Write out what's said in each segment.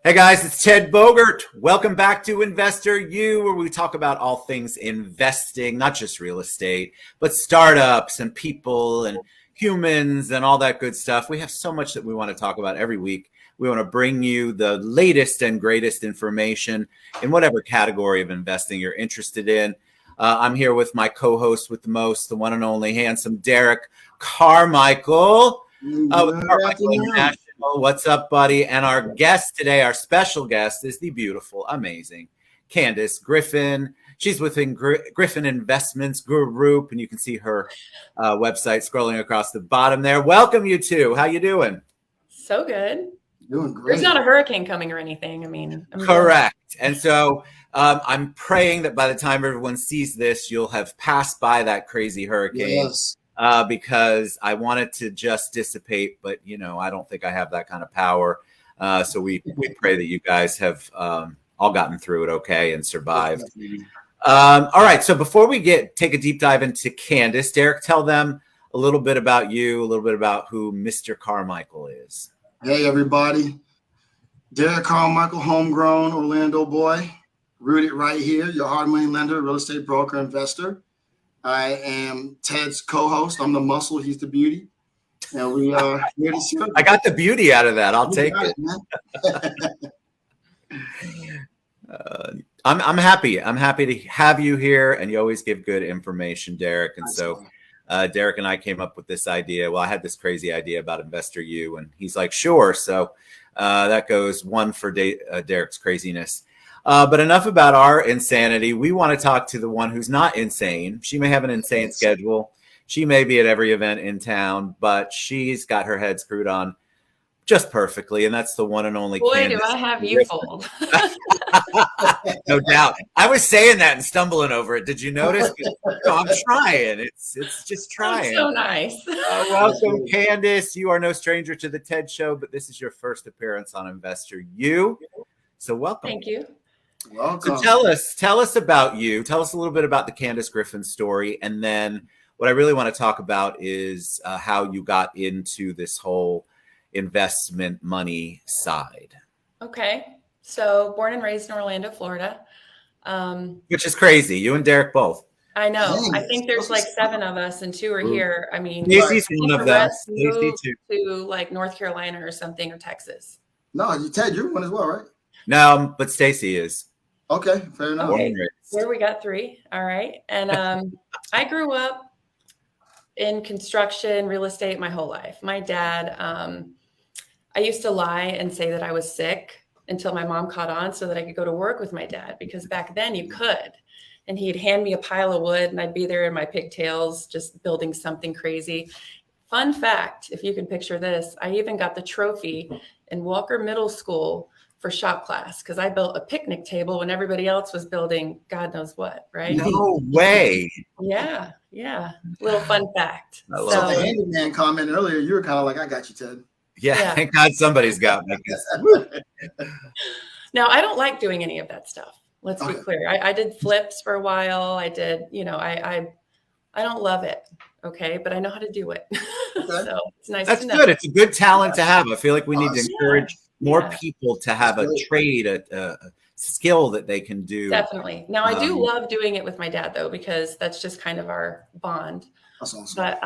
Hey guys, it's Ted Bogert. Welcome back to Investor U, where we talk about all things investing, not just real estate, but startups and people and humans and all that good stuff. We have so much that we want to talk about every week. We want to bring you the latest and greatest information in whatever category of investing you're interested in. I'm here with my co-host with the most, the one and only handsome Dereck Carmichael. Carmichael International. What's up, buddy? And our guest today, our special guest, is the beautiful, amazing Candace Griffin. She's within Griffin Investments Group, and you can see her website scrolling across the bottom there. Welcome, you two. How you doing? So good. Doing great. There's not a hurricane coming or anything. I mean, correct. And so I'm praying that by the time everyone sees this, you'll have passed by that crazy hurricane. Yes. Because I want it to just dissipate, but I don't think I have that kind of power. So we pray that you guys have all gotten through it okay and survived. All right. So before we take a deep dive into Candace, Dereck, tell them a little bit about you, a little bit about who Mr. Carmichael is. Hey, everybody. Dereck Carmichael, homegrown Orlando boy, rooted right here, your hard money lender, real estate broker, investor. I am Ted's co-host. I'm the muscle. He's the beauty. And we are here to serve. I got the beauty out of that. I'll take it. I'm happy. I'm happy to have you here, and you always give good information, Dereck. And so Dereck and I came up with this idea. Well, I had this crazy idea about Investor U, and he's like, sure. So that goes one for Dereck's craziness. But enough about our insanity. We want to talk to the one who's not insane. She may have an insane schedule. She may be at every event in town, but she's got her head screwed on just perfectly. And that's the one and only Boy, Candace. do I have you fooled. No doubt. I was saying that and stumbling over it. Did you notice? I'm trying. It's just trying. That's so nice. Welcome, Candace. You are no stranger to the TED Show, but this is your first appearance on Investor U. So welcome. Thank you. Welcome. So tell us about you. Tell us a little bit about the Candace Griffin story. And then what I really want to talk about is how you got into this whole investment money side. Okay. So born and raised in Orlando, Florida. Which is crazy. You and Dereck both. I know. Dang. I think there's like 7 of us and 2 are here. I mean, Stacey's one of them. Stacey to like North Carolina or something, or Texas. No, Ted, you're one as well, right? No, but Stacey is. Okay, fair enough. Okay. There we got 3. All right. And I grew up in construction, real estate my whole life. My dad, I used to lie and say that I was sick until my mom caught on so that I could go to work with my dad, because back then you could. And he'd hand me a pile of wood and I'd be there in my pigtails just building something crazy. Fun fact, if you can picture this, I even got the trophy in Walker Middle School for shop class, because I built a picnic table when everybody else was building God knows what, right? No way. Yeah. Little fun fact. So the handyman comment earlier, you were kind of like, I got you, Ted. Yeah. Thank God somebody's got me. Now, I don't like doing any of that stuff. Let's be clear. I did flips for a while. I did, I don't love it. Okay. But I know how to do it. So it's nice That's to know. good. It's a good talent to have. I feel like we need to encourage more people to have a trade, a skill that they can do. Definitely. Now, I do love doing it with my dad, though, because that's just kind of our bond. That's awesome. But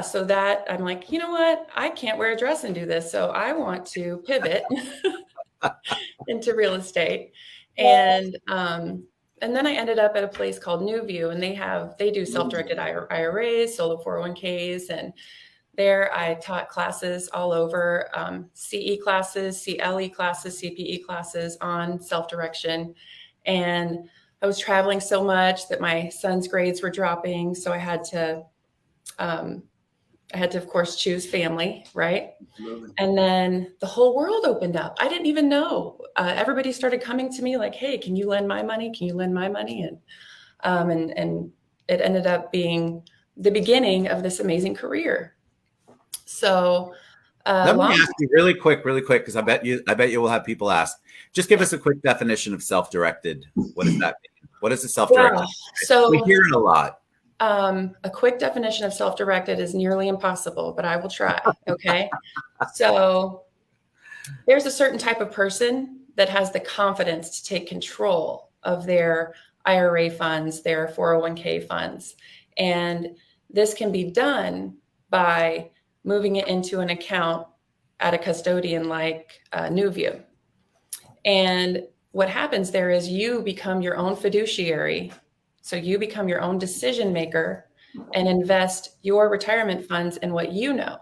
so that I'm like, you know what? I can't wear a dress and do this. So I want to pivot into real estate. And then I ended up at a place called New View, and they do self-directed IRAs, solo 401ks, and there I taught classes all over, CE classes, CLE classes, CPE classes on self-direction. And I was traveling so much that my son's grades were dropping. So I had to, of course, choose family, right? Absolutely. And then the whole world opened up. I didn't even know. Everybody started coming to me like, hey, can you lend my money? Can you lend my money? And it ended up being the beginning of this amazing career. So let me ask you really quick, because I bet you will have people ask. Just give us a quick definition of self-directed. What does that mean? What is a self-directed? Yeah. So we hear it a lot. A quick definition of self-directed is nearly impossible, but I will try. Okay. So There's a certain type of person that has the confidence to take control of their IRA funds, their 401k funds. And this can be done by moving it into an account at a custodian like NuView. And what happens there is you become your own fiduciary. So you become your own decision maker and invest your retirement funds in what you know,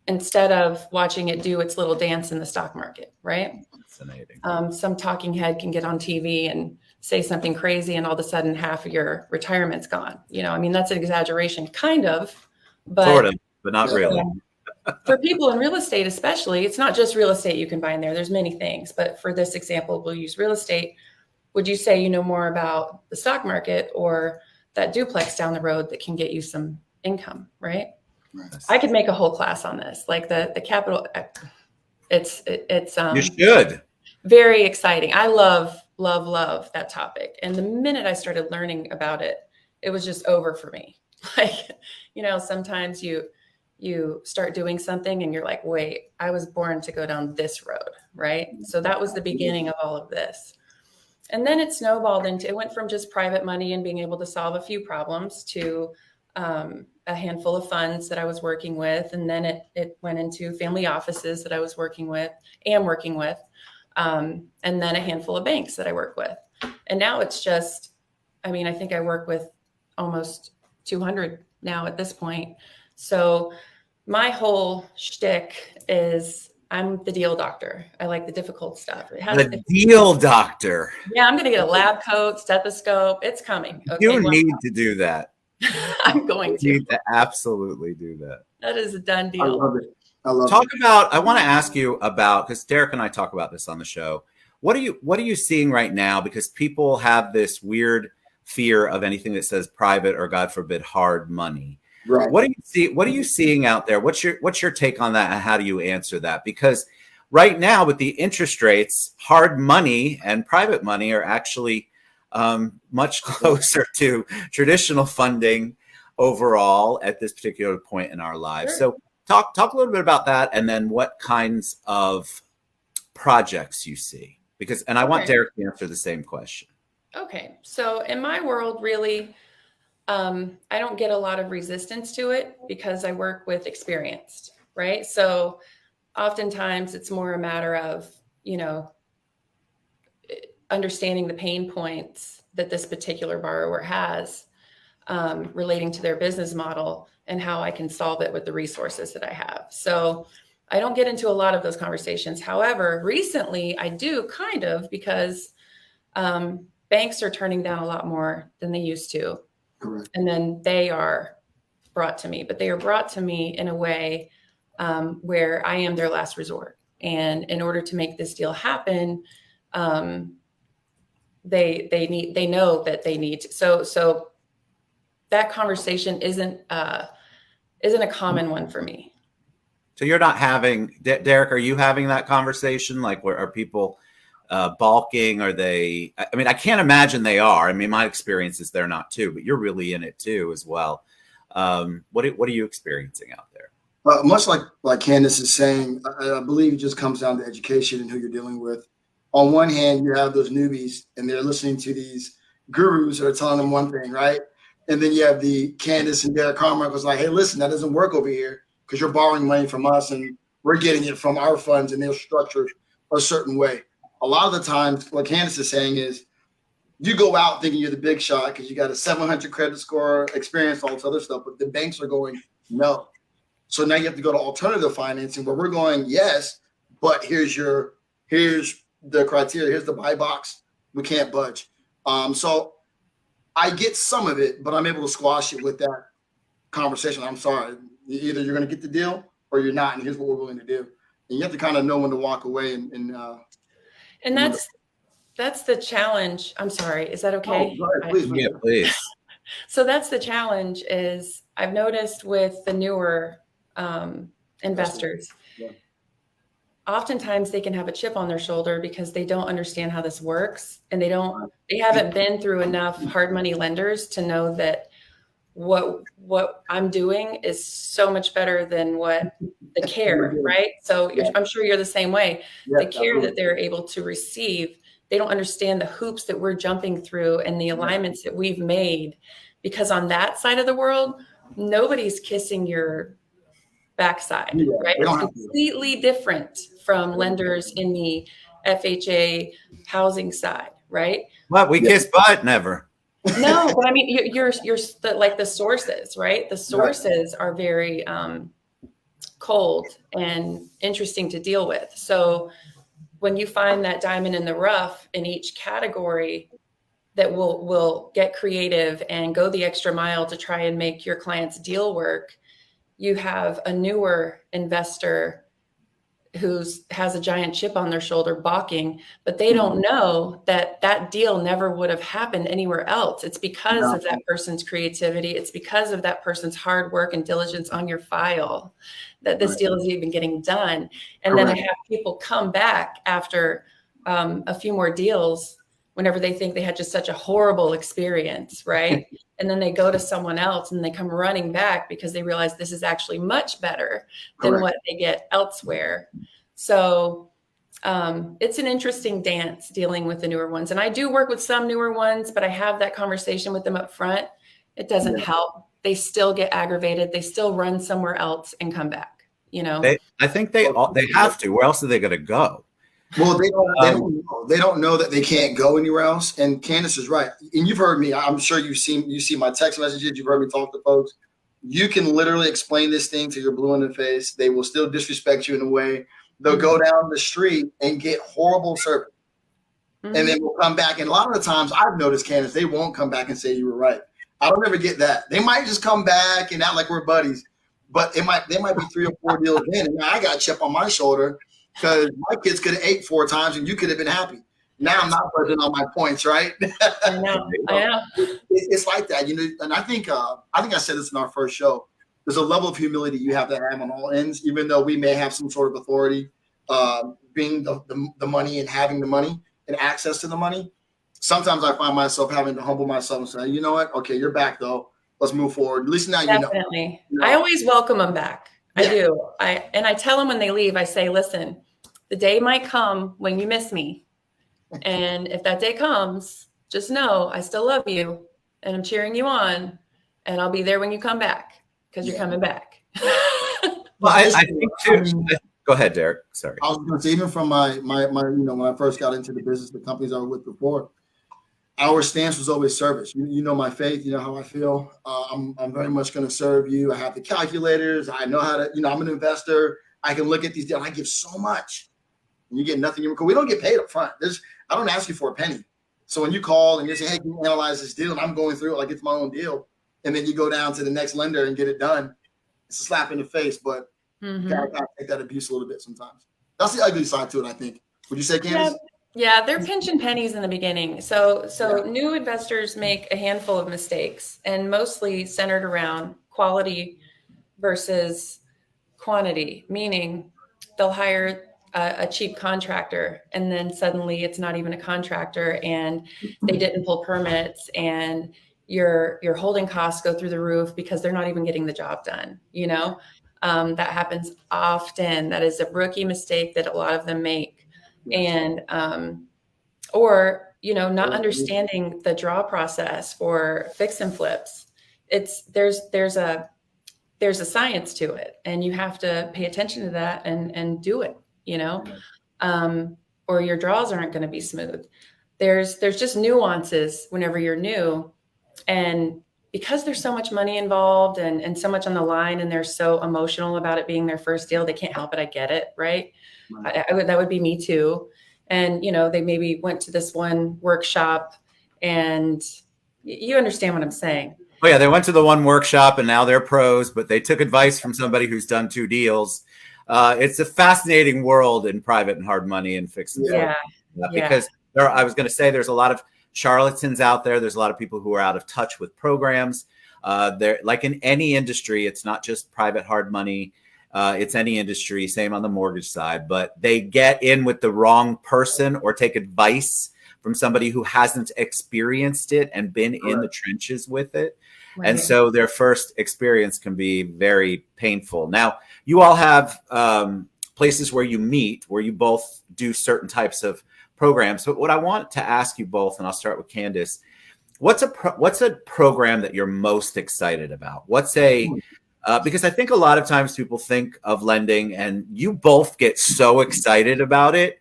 instead of watching it do its little dance in the stock market, right? Fascinating. Some talking head can get on TV and say something crazy, and all of a sudden half of your retirement's gone. I mean, that's an exaggeration, kind of, but sort of, but not really. For people in real estate, especially, it's not just real estate you can buy in there. There's many things, but for this example, we'll use real estate. Would you say you know more about the stock market or that duplex down the road that can get you some income, right? I could make a whole class on this, like the capital. It's You should. Very exciting. I love that topic. And the minute I started learning about it, it was just over for me. Like, sometimes you start doing something and you're like, wait, I was born to go down this road, right? So that was the beginning of all of this. And then it snowballed it went from just private money and being able to solve a few problems to a handful of funds that I was working with. And then it went into family offices that I was working with, and then a handful of banks that I work with. And now it's just, I think I work with almost 200 now at this point. So my whole shtick is I'm the deal doctor. I like the difficult stuff. The deal doctor. Yeah, I'm going to get a lab coat, stethoscope. It's coming. Okay, you need to do that. I'm going to. You need to absolutely do that. That is a done deal. I love it. I want to ask you about, because Dereck and I talk about this on the show. What are you seeing right now? Because people have this weird fear of anything that says private or, God forbid, hard money. Right. What are you seeing out there? What's your take on that, and how do you answer that? Because right now with the interest rates, hard money and private money are actually much closer to traditional funding overall at this particular point in our lives. Sure. So talk a little bit about that, and then what kinds of projects you see. And I want Dereck to answer the same question. Okay. So in my world, really, I don't get a lot of resistance to it because I work with experienced, right? So oftentimes it's more a matter of, understanding the pain points that this particular borrower has relating to their business model and how I can solve it with the resources that I have. So I don't get into a lot of those conversations. However, recently I do kind of, because banks are turning down a lot more than they used to. Correct. And then they are brought to me, but they are brought to me in a way where I am their last resort. And in order to make this deal happen, they know that they need to. So that conversation isn't a common one for me. So you're not having, Dereck, are you having that conversation? Like, where are people balking? Are they, I can't imagine they are. My experience is they're not too, but you're really in it too as well. What are you experiencing out there? Much like Candace is saying, I believe it just comes down to education and who you're dealing with. On one hand, you have those newbies and they're listening to these gurus that are telling them one thing, right? And then you have the Candace and Dereck Carmichael's like, hey, listen, that doesn't work over here because you're borrowing money from us and we're getting it from our funds and they're structured a certain way. A lot of the times, what Candace is saying is you go out thinking you're the big shot because you got a 700 credit score, experience, all this other stuff, but the banks are going, no. So now you have to go to alternative financing where we're going, yes, but here's the criteria, here's the buy box. We can't budge. So I get some of it, but I'm able to squash it with that conversation. I'm sorry. Either you're going to get the deal or you're not, and here's what we're willing to do. And you have to kind of know when to walk away and that's the challenge. I'm sorry. Is that okay? Oh, right, please. Yeah, please. So that's the challenge is I've noticed with the newer investors, yeah. Oftentimes they can have a chip on their shoulder because they don't understand how this works. And they haven't been through enough hard money lenders to know that what I'm doing is so much better than what the care, right? So I'm sure you're the same way. The care that they're able to receive, they don't understand the hoops that we're jumping through and the alignments that we've made, because on that side of the world, nobody's kissing your backside, right? It's completely different from lenders in the FHA housing side, right? What, we kiss butt? Never. No, but I mean, you're like the sources, right? The sources are very cold and interesting to deal with. So when you find that diamond in the rough in each category that will get creative and go the extra mile to try and make your client's deal work, you have a newer investor who has a giant chip on their shoulder balking, but they don't know that that deal never would have happened anywhere else. It's because of that person's creativity. It's because of that person's hard work and diligence on your file that this deal is even getting done. And then I have people come back after a few more deals whenever they think they had just such a horrible experience, right? And then they go to someone else and they come running back because they realize this is actually much better than what they get elsewhere. So it's an interesting dance dealing with the newer ones. And I do work with some newer ones, but I have that conversation with them up front. It doesn't help. They still get aggravated. They still run somewhere else and come back, you know? I think they have to. Where else are they going to go? Well, they don't know that they can't go anywhere else. And Candace is right. And you've heard me. I'm sure you see my text messages. You've heard me talk to folks. You can literally explain this thing to your blue in the face. They will still disrespect you in a way. They'll go down the street and get horrible service. And then we'll come back. And a lot of the times I've noticed, Candace, they won't come back and say you were right. I don't ever get that. They might just come back and act like we're buddies. But there might be 3 or 4 deals in. And now I got a chip on my shoulder because my kids could have ate 4 times and you could have been happy. Now I'm not budging on my points, right? I know. It's like that, you know. And I think I said this in our first show. There's a level of humility you have to have on all ends, even though we may have some sort of authority, being the money and having the money and access to the money. Sometimes I find myself having to humble myself and say, you know what? Okay, you're back though. Let's move forward. At least now Definitely. You know. I always welcome them back. I do. I tell them when they leave, I say, listen, the day might come when you miss me. And if that day comes, just know I still love you and I'm cheering you on and I'll be there when you come back because you're coming back. Well, I think too. Go ahead, Dereck. Sorry. I was going to say, even from my when I first got into the business, the companies I was with before, our stance was always service. You know my faith. You know how I feel. I'm very much going to serve you. I have the calculators. I know how to. I'm an investor. I can look at these deals. I give so much, and you get nothing. We don't get paid up front. I don't ask you for a penny. So when you call and you say, "Hey, can you analyze this deal?" and I'm going through it like it's my own deal, and then you go down to the next lender and get it done, it's a slap in the face. But gotta take that abuse a little bit sometimes. That's the ugly side to it, I think. Would you say, Candace? Yeah, they're pinching pennies in the beginning. So new investors make a handful of mistakes, and mostly centered around quality versus quantity, meaning they'll hire a cheap contractor and then suddenly it's not even a contractor and they didn't pull permits and your holding costs go through the roof because they're not even getting the job done. That happens often. That is a rookie mistake that a lot of them make. And, not understanding the draw process for fix and flips. There's a science to it and you have to pay attention to that and do it, or your draws aren't going to be smooth. There's just nuances whenever you're new. And because there's so much money involved and so much on the line and they're so emotional about it being their first deal, they can't help it. I get it. Right. That would be me too. And, they maybe went to this one workshop and you understand what I'm saying. Oh yeah. They went to the one workshop and now they're pros, but they took advice from somebody who's done 2 deals. It's a fascinating world in private and hard money and fix and flip. Because I was going to say there's a lot of charlatans out there. There's a lot of people who are out of touch with programs. They're like in any industry. It's not just private hard money. It's any industry, same on the mortgage side, but they get in with the wrong person or take advice from somebody who hasn't experienced it and been in the trenches with it. And Right. so their first experience can be very painful. Now, you all have places where you meet, where you both do certain types of programs. But what I want to ask you both, and I'll start with Candace, what's a program that you're most excited about? Because I think a lot of times people think of lending and you both get so excited about it.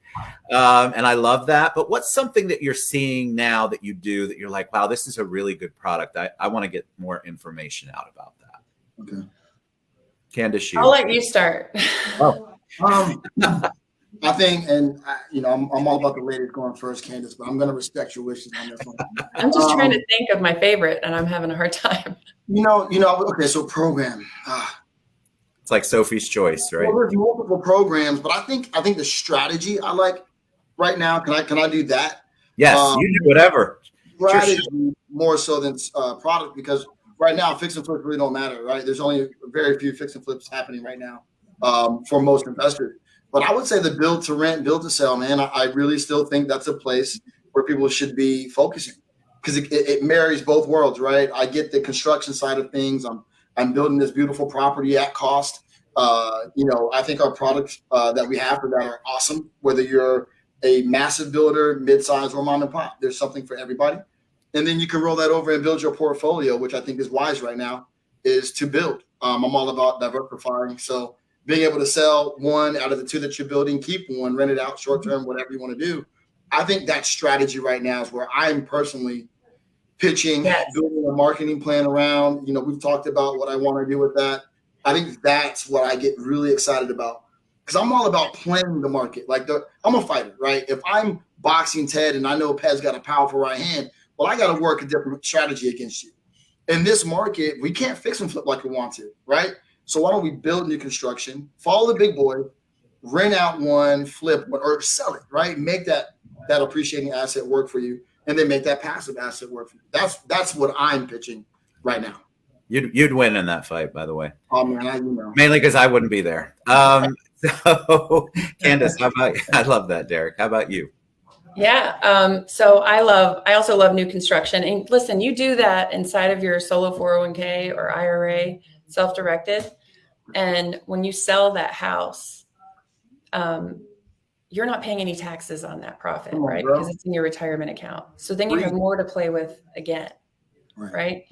And I love that. But what's something that you're seeing now that you do that you're like, wow, this is a really good product. I want to get more information out about that. Okay. Candace, I'll let you start. Oh. I think, and I'm all about the ladies going first, Candace, but I'm going to respect your wishes on this one. I'm just trying to think of my favorite, and I'm having a hard time. Okay, so program. It's like Sophie's Choice, right? Well, there's multiple programs, but I think the strategy I like right now. Can I do that? Yes, you do whatever. Strategy more so than product, because right now fix and flips really don't matter, right? There's only very few fix and flips happening right now for most investors. But I would say the build to rent, build to sell, man, I really still think that's a place where people should be focusing, because it marries both worlds, right? I get the construction side of things. I'm building this beautiful property at cost. I think our products that we have for that are awesome, whether you're a massive builder, mid-size, or mom and pop. There's something for everybody. And then you can roll that over and build your portfolio, which I think is wise right now, is to build. I'm all about diversifying. So being able to sell one out of the two that you're building, keep one, rent it out short-term, whatever you want to do. I think that strategy right now is where I'm personally pitching, building a marketing plan around. We've talked about what I want to do with that. I think that's what I get really excited about, because I'm all about playing the market. I'm a fighter, right? If I'm boxing Ted and I know Ped's got a powerful right hand, well, I got to work a different strategy against you. In this market, we can't fix and flip like we want to, right? So why don't we build new construction, follow the big boy, rent out one, flip one, or sell it, right? Make that appreciating asset work for you, and then make that passive asset work for you. That's what I'm pitching right now. You'd win in that fight, by the way. Oh man, mainly because I wouldn't be there. So, Candace, how about you? I love that, Dereck. How about you? Yeah. So I also love new construction. And listen, you do that inside of your solo 401k or IRA, self-directed. And when you sell that house, you're not paying any taxes on that profit, right? Because it's in your retirement account. So then you have more to play with again, right?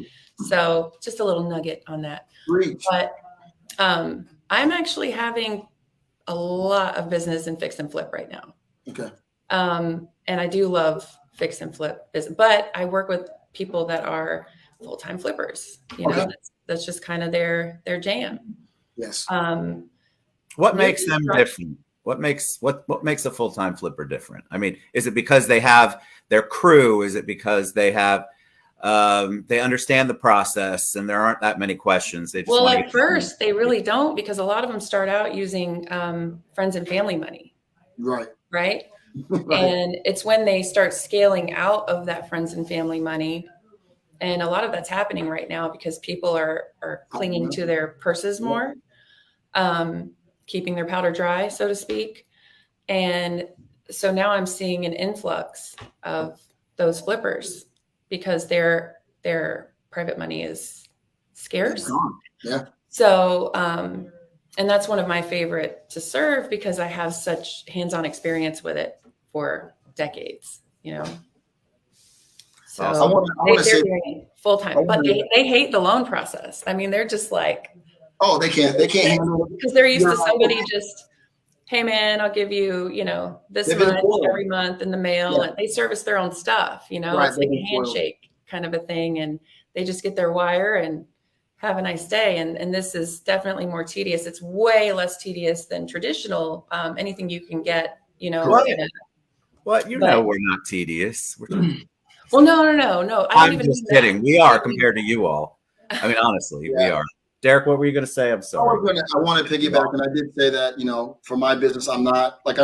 So just a little nugget on that. But I'm actually having a lot of business in fix and flip right now. Okay. And I do love fix and flip business, but I work with people that are full-time flippers. That's just kind of their jam. Yes. What makes them different? What makes a full-time flipper different? I mean, is it because they have their crew? Is it because they have they understand the process and there aren't that many questions? They just at first they really don't, because a lot of them start out using friends and family money. Right. Right. And it's when they start scaling out of that friends and family money. And a lot of that's happening right now because people are clinging to their purses more, keeping their powder dry, so to speak. And so now I'm seeing an influx of those flippers because their private money is scarce. Yeah. So, and that's one of my favorite to serve because I have such hands-on experience with it for decades, So they're doing it full time, but they hate the loan process. I mean, they're just like, oh, they can't handle it because they're used to somebody just, hey man, I'll give you, this much every month in the mail, and they service their own stuff. It's like a handshake kind of a thing, and they just get their wire and have a nice day. And this is definitely more tedious. It's way less tedious than traditional anything you can get. We're not tedious. Well, no. I'm just kidding. We are compared to you all. I mean, honestly, we are. Dereck, what were you going to say? I'm sorry. I want to piggyback, and I did say that, for my business, I'm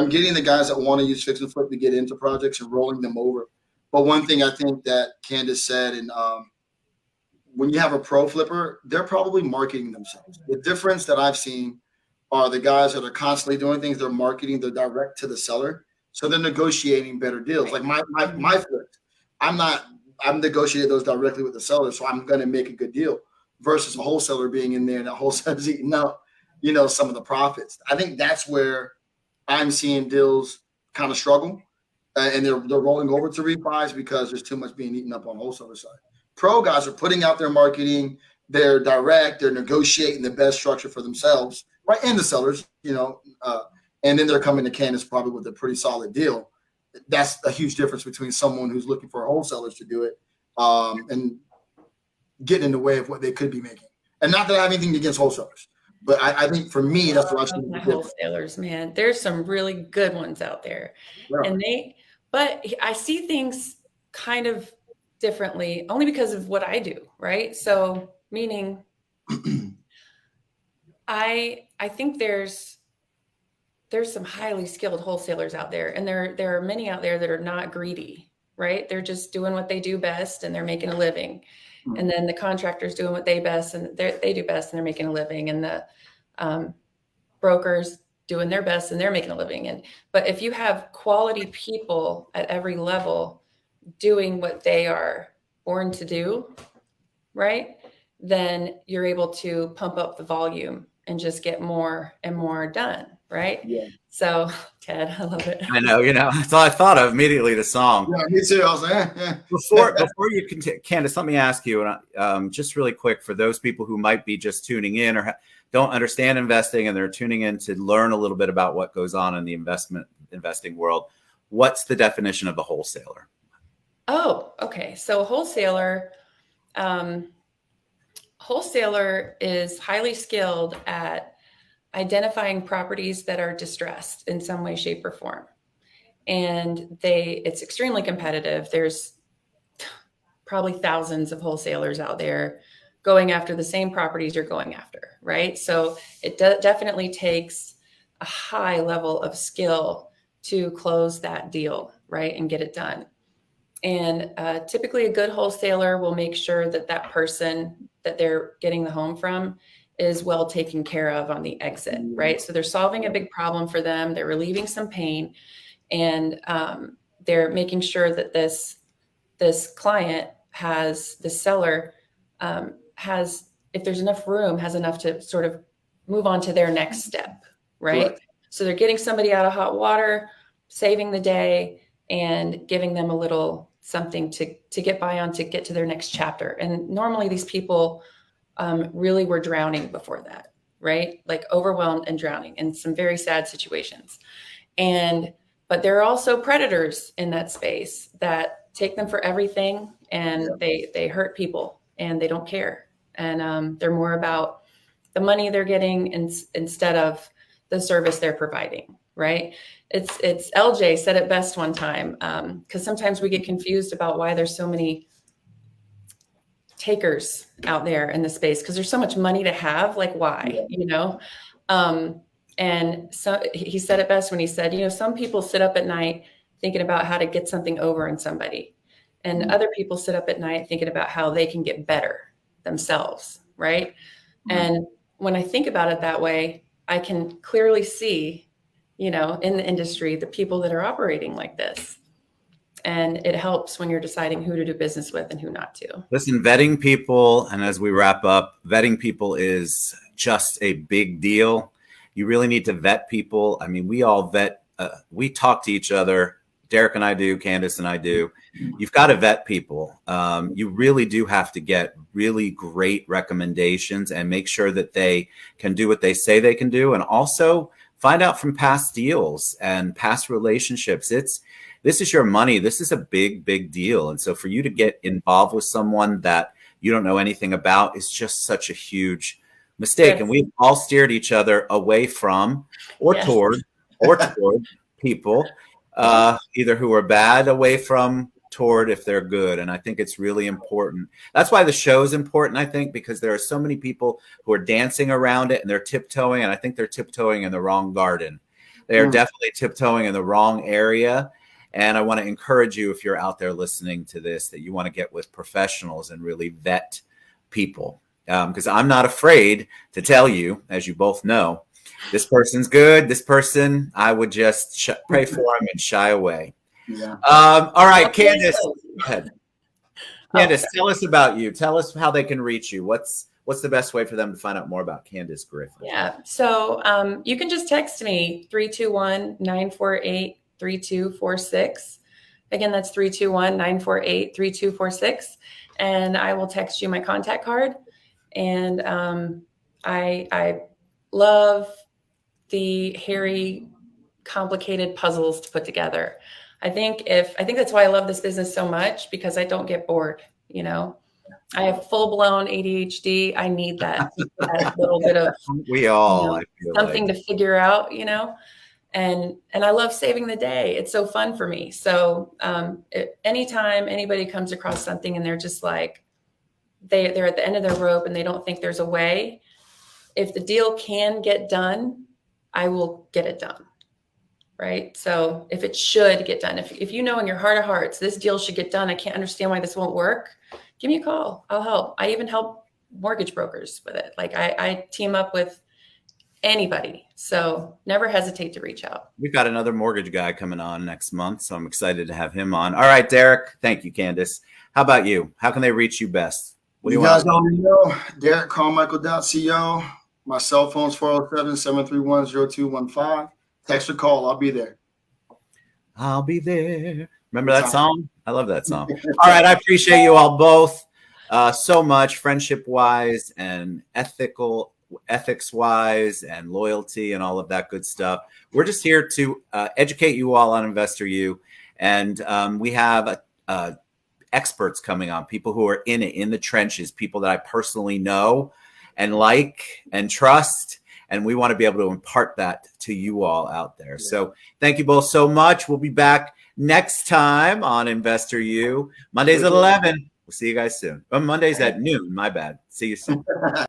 getting the guys that want to use fix and flip to get into projects and rolling them over. But one thing I think that Candace said, and when you have a pro flipper, they're probably marketing themselves. The difference that I've seen are the guys that are constantly doing things. They're marketing, they're direct to the seller. So they're negotiating better deals. Like my flips, I'm not I've negotiated those directly with the seller, so I'm going to make a good deal versus a wholesaler being in there and the wholesaler's eating up, some of the profits. I think that's where I'm seeing deals kind of struggle, and they're rolling over to refis because there's too much being eaten up on the wholesaler side. Pro guys are putting out their marketing, they're direct, they're negotiating the best structure for themselves, right? And the sellers, and then they're coming to Candace probably with a pretty solid deal. That's a huge difference between someone who's looking for wholesalers to do it and getting in the way of what they could be making. And not that I have anything against wholesalers, but I think for me, that's what I see. Wholesalers, man, there's some really good ones out there, but I see things kind of differently only because of what I do, right? So meaning I think there's some highly skilled wholesalers out there, and there are many out there that are not greedy, right? They're just doing what they do best and they're making a living. And then the contractors doing what they do best and they're making a living, and the brokers doing their best and they're making a living. But if you have quality people at every level doing what they are born to do, right, then you're able to pump up the volume and just get more and more done, right? Yeah. So, Ted, I love it. I know, that's all I thought of immediately, the song. Yeah, me too. I was like, Before you continue, Candace, let me ask you, just really quick, for those people who might be just tuning in or don't understand investing and they're tuning in to learn a little bit about what goes on in the investing world, what's the definition of a wholesaler? Oh, okay. So wholesaler is highly skilled at identifying properties that are distressed in some way, shape, or form. And it's extremely competitive. There's probably thousands of wholesalers out there going after the same properties you're going after, right? So it definitely takes a high level of skill to close that deal, right, and get it done. And typically a good wholesaler will make sure that person that they're getting the home from is well taken care of on the exit, right? So they're solving a big problem for them. They're relieving some pain, and they're making sure that this client the seller has, if there's enough room, has enough to sort of move on to their next step, right? Correct. So they're getting somebody out of hot water, saving the day, and giving them a little something to get by on to get to their next chapter. And normally these people really were drowning before that, right? Like overwhelmed and drowning in some very sad situations. But there are also predators in that space that take them for everything, and they hurt people and they don't care. And they're more about the money they're getting instead of the service they're providing, right? It's LJ said it best one time, because sometimes we get confused about why there's so many takers out there in the space, because there's so much money to have, like why, and so he said it best when he said, some people sit up at night thinking about how to get something over on somebody, and other people sit up at night thinking about how they can get better themselves, right? And when I think about it that way, I can clearly see, in the industry, the people that are operating like this. And it helps when you're deciding who to do business with and who not to. Listen, vetting people, and as we wrap up, vetting people is just a big deal. You really need to vet people. I mean, we all vet, we talk to each other. Dereck and I do, Candace and I do. You've got to vet people. You really do have to get really great recommendations and make sure that they can do what they say they can do. And also find out from past deals and past relationships. This is your money. This is a big, big deal. And so for you to get involved with someone that you don't know anything about is just such a huge mistake. Yes. And we've all steered each other away from or toward people, either who are bad, away from, toward if they're good. And I think it's really important. That's why the show is important, I think, because there are so many people who are dancing around it and they're tiptoeing. And I think they're tiptoeing in the wrong garden. They are definitely tiptoeing in the wrong area. And I want to encourage you, if you're out there listening to this, that you want to get with professionals and really vet people. Because I'm not afraid to tell you, as you both know, this person's good. This person, I would just pray for him and shy away. Yeah. All right, Candace. Go ahead. Candace, tell us about you. Tell us how they can reach you. What's the best way for them to find out more about Candace Griffin? Yeah. So you can just text me 321-948-3246. Again, that's 321-948-3246. And I will text you my contact card. And I love the hairy, complicated puzzles to put together. I think that's why I love this business so much, because I don't get bored. You know, I have full-blown ADHD. I need that little bit of we all I feel something to figure out, and I love saving the day. It's so fun for me. So anytime anybody comes across something and they're just like, they're at the end of their rope and they don't think there's a way, if the deal can get done, I will get it done. Right. So if it should get done, if you know in your heart of hearts, this deal should get done, I can't understand why this won't work, give me a call. I'll help. I even help mortgage brokers with it. Like I team up with anybody. So never hesitate to reach out. We've got another mortgage guy coming on next month, so I'm excited to have him on. All right, Dereck. Thank you, Candace. How about you? How can they reach you best? What do you guys already know, Dereck, Carmichael.co. My cell phone's 407-731-0215. Text or call. I'll be there. I'll be there. Remember that song? I love that song. All right. I appreciate you all both so much, friendship-wise and ethics-wise and loyalty and all of that good stuff. We're just here to educate you all on Investor U. And we have experts coming on, people who are in the trenches, people that I personally know and like and trust. And we want to be able to impart that to you all out there. Yeah. So thank you both so much. We'll be back next time on Investor U. Mondays at 11. We'll see you guys soon. Mondays at noon. My bad. See you soon.